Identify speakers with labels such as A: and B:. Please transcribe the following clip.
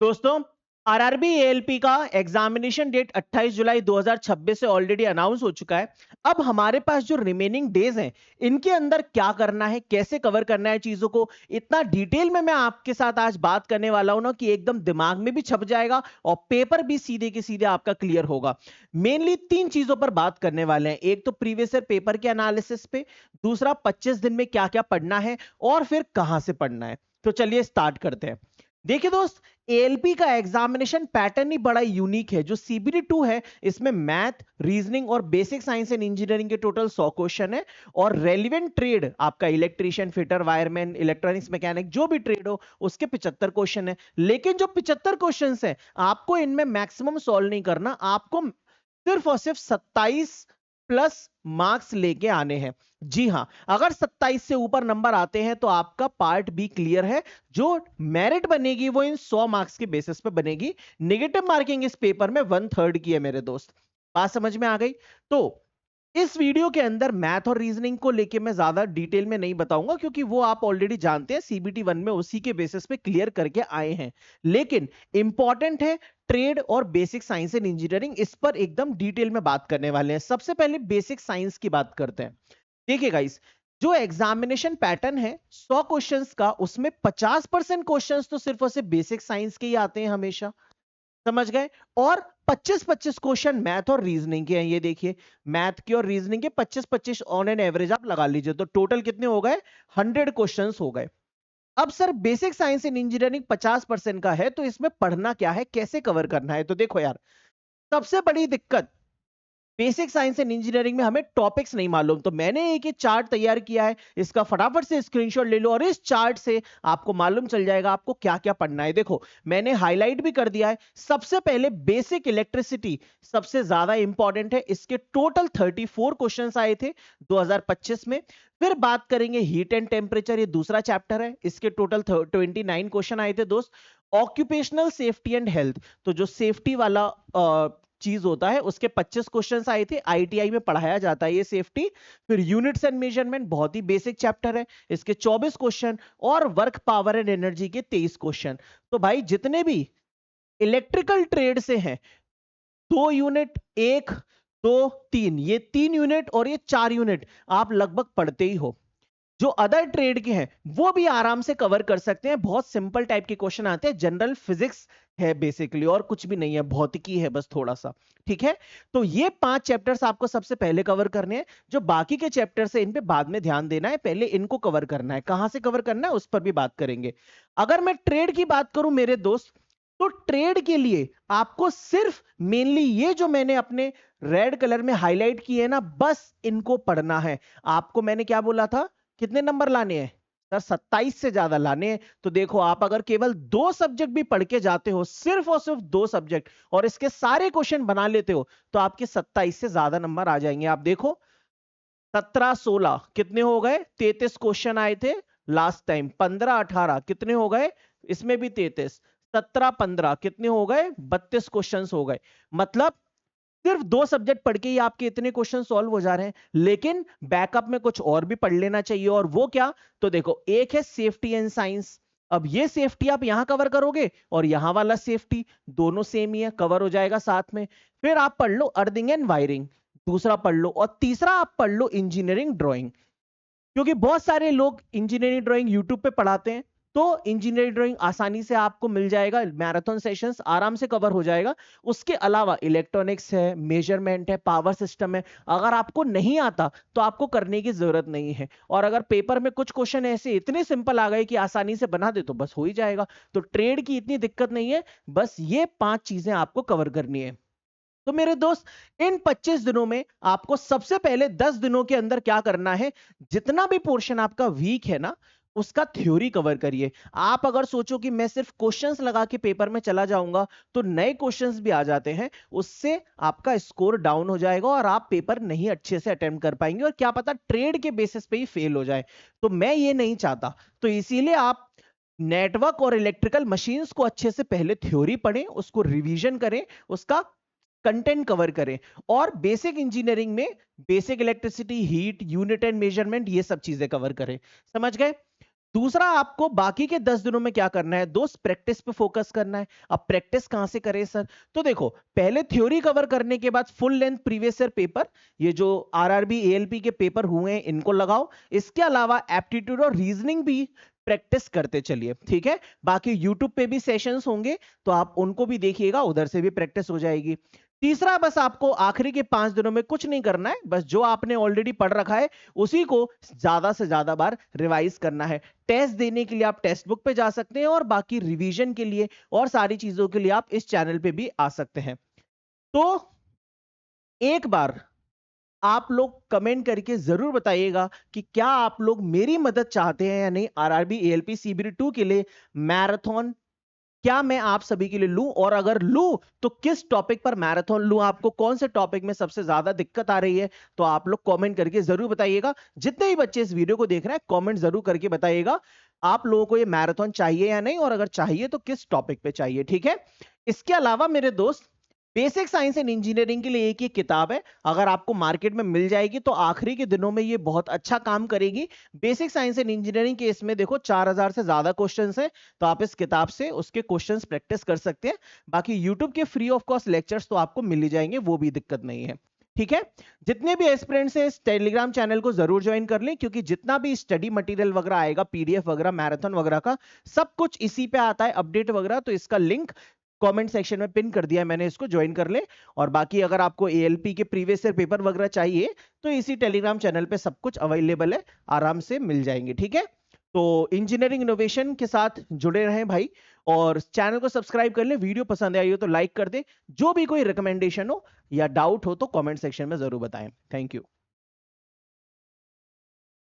A: दोस्तों, RRB ALP का examination date 28 जुलाई 2026 से ऑलरेडी अनाउंस हो चुका है। अब हमारे पास जो रिमेनिंग डेज हैं, इनके अंदर क्या करना है, कैसे कवर करना है चीजों को, इतना डिटेल में मैं आपके साथ आज बात करने वाला हूं ना कि एकदम दिमाग में भी छप जाएगा और पेपर भी सीधे के सीधे आपका क्लियर होगा। मेनली तीन चीजों पर बात करने वाले हैं। एक तो प्रीवियस ईयर पेपर के एनालिसिस पे, दूसरा 25 दिन में क्या क्या पढ़ना है और फिर कहां से पढ़ना है। तो चलिए स्टार्ट करते हैं। देखिए दोस्त, एएलपी का एग्जामिनेशन पैटर्न ही बड़ा यूनिक है। जो सीबीटी 2 है, इसमें मैथ, रीजनिंग और बेसिक साइंस एंड इंजीनियरिंग के टोटल 100 क्वेश्चन है और रेलिवेंट ट्रेड आपका electrician, fitter, wireman, electronics mechanic जो भी ट्रेड हो उसके 75 क्वेश्चन है। लेकिन जो 75 क्वेश्चन है, आपको इनमें मैक्सिमम सॉल्व नहीं करना, आपको सिर्फ और सिर्फ 27 प्लस मार्क्स लेके आने हैं। जी हां, अगर 27 से ऊपर नंबर आते हैं तो आपका पार्ट बी क्लियर है। जो मेरिट बनेगी वो इन 100 मार्क्स के बेसिस पे बनेगी। नेगेटिव मार्किंग इस पेपर में 1/3 की है मेरे दोस्त। बात समझ में आ गई? तो इस वीडियो के अंदर मैथ और रीजनिंग को लेके मैं ज्यादा डिटेल में नहीं बताऊंगा, क्योंकि वो आप ऑलरेडी जानते हैं, सीबीटी 1 में उसी के बेसिस पे क्लियर करके आए हैं। लेकिन इंपॉर्टेंट है ट्रेड और बेसिक साइंस एंड इंजीनियरिंग, इस पर एकदम डिटेल में बात करने वाले हैं। सबसे पहले बेसिक साइंस की बात करते हैं। देखिए गाइस, जो एग्जामिनेशन पैटर्न है 100 क्वेश्चंस का, उसमें 50% क्वेश्चंस तो सिर्फ और सिर्फ बेसिक साइंस के ही आते हैं हमेशा। समझ गए? और 25-25 क्वेश्चन मैथ और रीजनिंग के हैं। ये देखिए, मैथ के और रीजनिंग के 25-25 ऑन एन एवरेज आप लगा लीजिए, तो टोटल कितने हो गए? 100 क्वेश्चंस हो गए। अब sir, basic science and engineering 50% का है, तो इसमें पढ़ना क्या है, कैसे कवर करना है? तो देखो यार, सबसे बड़ी दिक्कत बेसिक साइंस एंड इंजीनियरिंग में हमें टॉपिक्स नहीं मालूम। तो मैंने एक ये चार्ट तैयार किया है, इसका फटाफट से स्क्रीनशॉट ले लो और इस चार्ट से आपको मालूम चल जाएगा आपको क्या क्या पढ़ना है। देखो, मैंने हाईलाइट भी कर दिया है। सबसे पहले बेसिक इलेक्ट्रिसिटी सबसे ज्यादा इंपॉर्टेंट है। इसके टोटल 34 क्वेश्चंस आए थे 2025 में। फिर बात करेंगे हीट एंड टेम्परेचर, ये दूसरा चैप्टर है, इसके टोटल 29 क्वेश्चन आए थे दोस्त। ऑक्यूपेशनल सेफ्टी एंड हेल्थ, तो जो सेफ्टी वाला चीज होता है, उसके 25 क्वेश्चंस आए थे। आईटीआई में पढ़ाया जाता है ये सेफ्टी। फिर यूनिट्स एंड मेजरमेंट, बहुत ही बेसिक चैप्टर है, इसके 24 क्वेश्चन। और वर्क पावर एंड एनर्जी के 23 क्वेश्चन। तो भाई, जितने भी इलेक्ट्रिकल ट्रेड से हैं, 2 यूनिट, 1, 2, 3, ये 3 यूनिट और ये 4 यूनिट आप लगभग पढ़ते ही हो। जो अदर ट्रेड के हैं वो भी आराम से कवर कर सकते हैं। बहुत सिंपल टाइप के क्वेश्चन आते हैं, जनरल फिजिक्स है बेसिकली, और कुछ भी नहीं है, भौतिकी है बस थोड़ा सा। ठीक है? तो ये 5 चैप्टर्स आपको सबसे पहले कवर करने हैं। जो बाकी के चैप्टर्स है, इन पे बाद में ध्यान देना है, पहले इनको कवर करना है। कहां से कवर करना है उस पर भी बात करेंगे। अगर मैं ट्रेड की बात करूं मेरे दोस्त, तो ट्रेड के लिए आपको सिर्फ मेनली ये जो मैंने अपने रेड कलर में हाईलाइट किए हैं ना, बस इनको पढ़ना है। आपको मैंने क्या बोला था, कितने नंबर लाने हैं सर? 27 से ज्यादा लाने हैं। तो देखो, आप अगर केवल 2 सब्जेक्ट भी पढ़ के जाते हो, सिर्फ और सिर्फ 2 सब्जेक्ट, और इसके सारे क्वेश्चन बना लेते हो, तो आपके 27 से ज्यादा नंबर आ जाएंगे। आप देखो, 17-16 कितने हो गए? 33 क्वेश्चन आए थे लास्ट टाइम। 15-18 कितने हो गए? इसमें भी 33। 17-15 कितने हो गए? 32 क्वेश्चन हो गए। मतलब सिर्फ 2 सब्जेक्ट पढ़ के ही आपके इतने क्वेश्चन सॉल्व हो जा रहे हैं। लेकिन बैकअप में कुछ और भी पढ़ लेना चाहिए, और वो क्या? तो देखो, एक है सेफ्टी एंड साइंस। अब ये सेफ्टी आप यहां कवर करोगे और यहां वाला सेफ्टी, दोनों सेम ही है, कवर हो जाएगा साथ में। फिर आप पढ़ लो अर्थिंग एंड वायरिंग, दूसरा पढ़ लो, और तीसरा आप पढ़ लो इंजीनियरिंग ड्राइंग। क्योंकि बहुत सारे लोग इंजीनियरिंग ड्राइंग यूट्यूब पे पढ़ाते हैं, तो इंजीनियरिंग ड्राइंग आसानी से आपको मिल जाएगा, मैराथन सेशंस आराम से कवर हो जाएगा। उसके अलावा इलेक्ट्रॉनिक्स है, मेजरमेंट है, पावर सिस्टम है, अगर आपको नहीं आता तो आपको करने की जरूरत नहीं है। और अगर पेपर में कुछ क्वेश्चन ऐसे इतने सिंपल आ गए कि आसानी से बना दे, तो बस हो ही जाएगा। तो ट्रेड की इतनी दिक्कत नहीं है, बस ये 5 चीजें आपको कवर करनी है। तो मेरे दोस्त, इन 25 दिनों में आपको सबसे पहले 10 दिनों के अंदर क्या करना है, जितना भी पोर्शन आपका वीक है ना, उसका थ्योरी कवर करिए। आप अगर सोचो कि मैं सिर्फ क्वेश्चंस लगा के पेपर में चला जाऊंगा, तो नए क्वेश्चंस भी आ जाते हैं, उससे आपका स्कोर डाउन हो जाएगा और आप पेपर नहीं अच्छे से अटेम्प्ट कर पाएंगे, और क्या पता ट्रेड के बेसिस पे ही फेल हो जाए। तो मैं ये नहीं चाहता। तो इसीलिए आप नेटवर्क और इलेक्ट्रिकल मशीन्स को अच्छे से पहले थ्योरी पढ़ें, उसको रिवीजन करें, उसका कंटेंट कवर करें, और बेसिक इंजीनियरिंग में basic electricity, heat, unit and measurement, ये सब चीजें कवर करें। समझ गए? दूसरा, आपको बाकी के 10 दिनों में क्या करना है दोस्त, प्रैक्टिस पे फोकस करना है। अब प्रैक्टिस कहां से करें सर? तो देखो, पहले थ्योरी कवर करने के बाद full length previous year paper, ये जो आरआरबी एएलपी के पेपर हुए हैं इनको लगाओ। इसके अलावा एप्टीट्यूड और रीजनिंग भी प्रैक्टिस करते चलिए, ठीक है। बाकी यूट्यूब पे भी सेशंस होंगे तो आप उनको भी देखिएगा, उधर से भी प्रैक्टिस हो जाएगी। तीसरा, बस आपको आखिरी के 5 दिनों में कुछ नहीं करना है, बस जो आपने ऑलरेडी पढ़ रखा है उसी को ज्यादा से ज्यादा बार रिवाइज करना है। टेस्ट देने के लिए आप टेक्स्ट बुक पे जा सकते हैं और बाकी रिवीजन के लिए और सारी चीजों के लिए आप इस चैनल पे भी आ सकते हैं। तो एक बार आप लोग कमेंट करके जरूर बताइएगा कि क्या आप लोग मेरी मदद चाहते हैं या नहीं। आरआरबी एएलपी सीबीटी 2 के लिए मैराथन क्या मैं आप सभी के लिए लूं, और अगर लूं तो किस टॉपिक पर मैराथन लूं, आपको कौन से टॉपिक में सबसे ज्यादा दिक्कत आ रही है, तो आप लोग कमेंट करके जरूर बताइएगा। जितने भी बच्चे इस वीडियो को देख रहे हैं कमेंट जरूर करके बताइएगा आप लोगों को ये मैराथन चाहिए या नहीं, और अगर चाहिए तो किस टॉपिक पे चाहिए, ठीक है। इसके अलावा मेरे दोस्त, बेसिक साइंस एंड इंजीनियरिंग के लिए एक ही किताब है, अगर आपको मार्केट में मिल जाएगी तो आखिरी के दिनों में ये बहुत अच्छा काम करेगी। बेसिक साइंस एंड इंजीनियरिंग के इसमें देखो 4000 से ज्यादा क्वेश्चंस हैं, तो आप इस किताब से उसके क्वेश्चंस प्रैक्टिस कर सकते हैं। बाकी यूट्यूब के फ्री ऑफ कॉस्ट लेक्चर्स तो आपको मिल ही जाएंगे, वो भी दिक्कत नहीं है, ठीक है। जितने भी एस्पिरेंट्स हैं इस टेलीग्राम चैनल को जरूर ज्वाइन कर लें, क्योंकि जितना भी स्टडी मटेरियल वगैरह आएगा, पीडीएफ वगैरह, मैराथन वगैरह का सब कुछ इसी पे आता है, अपडेट वगैरह। तो इसका लिंक कमेंट सेक्शन में पिन कर दिया है मैंने, इसको ज्वाइन कर ले। और बाकी अगर आपको एएलपी के प्रीवियस ईयर पेपर वगैरह चाहिए तो इसी टेलीग्राम चैनल पे सब कुछ अवेलेबल है, आराम से मिल जाएंगे, ठीक है। तो इंजीनियरिंग इनोवेशन के साथ जुड़े रहें भाई, और चैनल को सब्सक्राइब कर ले। वीडियो पसंद आई हो तो लाइक कर दे। जो भी कोई रिकमेंडेशन हो या डाउट हो तो कमेंट सेक्शन में जरूर बताएं। Thank you.